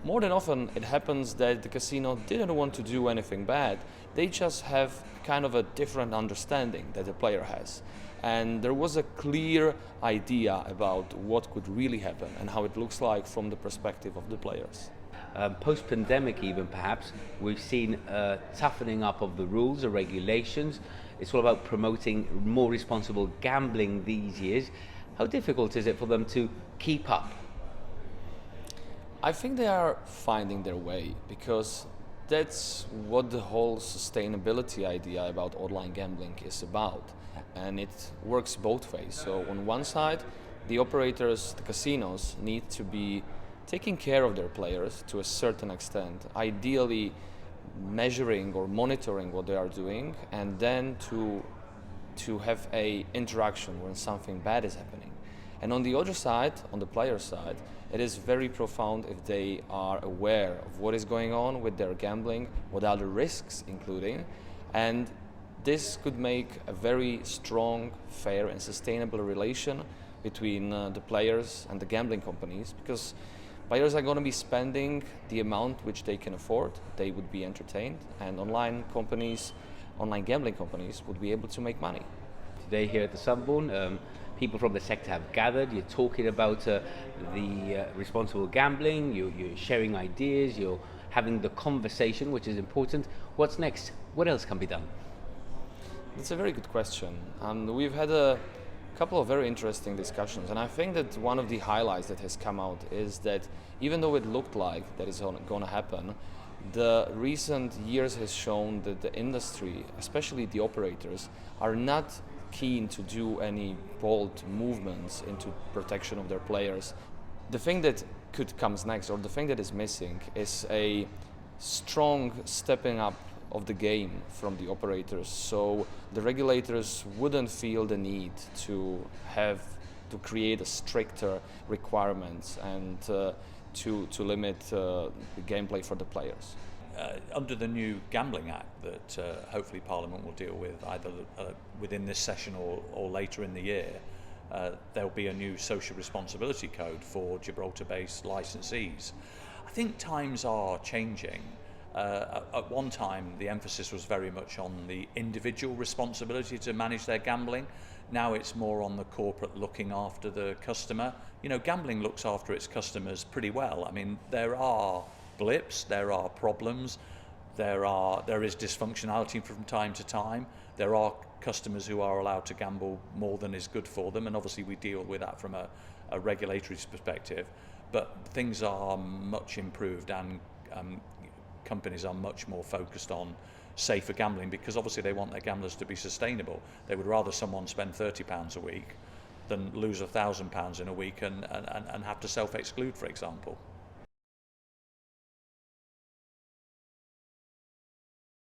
more than often it happens that the casino didn't want to do anything bad. They just have kind of a different understanding that the player has. And there was a clear idea about what could really happen and how it looks like from the perspective of the players. Post-pandemic even perhaps, we've seen a toughening up of the rules, the regulations. It's all about promoting more responsible gambling these years. How difficult is it for them to keep up? I think they are finding their way, because that's what the whole sustainability idea about online gambling is about. And it works both ways. So on one side, the operators, the casinos, need to be taking care of their players to a certain extent, ideally measuring or monitoring what they are doing, and then to have a interaction when something bad is happening. And on the other side, on the player side, it is very profound if they are aware of what is going on with their gambling, what are the risks including, and this could make a very strong, fair and sustainable relation between the players and the gambling companies, because players are going to be spending the amount which they can afford, they would be entertained, and online gambling companies would be able to make money. Today here at the Sunborn, people from the sector have gathered. You're talking about the responsible gambling, you're sharing ideas, you're having the conversation, which is important. What's next? What else can be done? That's a very good question. We've had a couple of very interesting discussions, and I think that one of the highlights that has come out is that even though it looked like that is going to happen, the recent years has shown that the industry, especially the operators, are not keen to do any bold movements into protection of their players. The thing that could comes next, or the thing that is missing, is a strong stepping up of the game from the operators, so the regulators wouldn't feel the need to create a stricter requirements and to limit the gameplay for the players. Under the new Gambling Act that hopefully Parliament will deal with either within this session or later in the year, there'll be a new social responsibility code for Gibraltar-based licensees. I think times are changing. At one time, the emphasis was very much on the individual responsibility to manage their gambling. Now it's more on the corporate looking after the customer. You know, gambling looks after its customers pretty well. I mean, there are blips, there are problems, there is dysfunctionality from time to time. There are customers who are allowed to gamble more than is good for them, and obviously we deal with that from a regulatory perspective. But things are much improved, and companies are much more focused on safer gambling, because obviously they want their gamblers to be sustainable. They would rather someone spend £30 a week than lose £1,000 in a week and have to self-exclude, for example.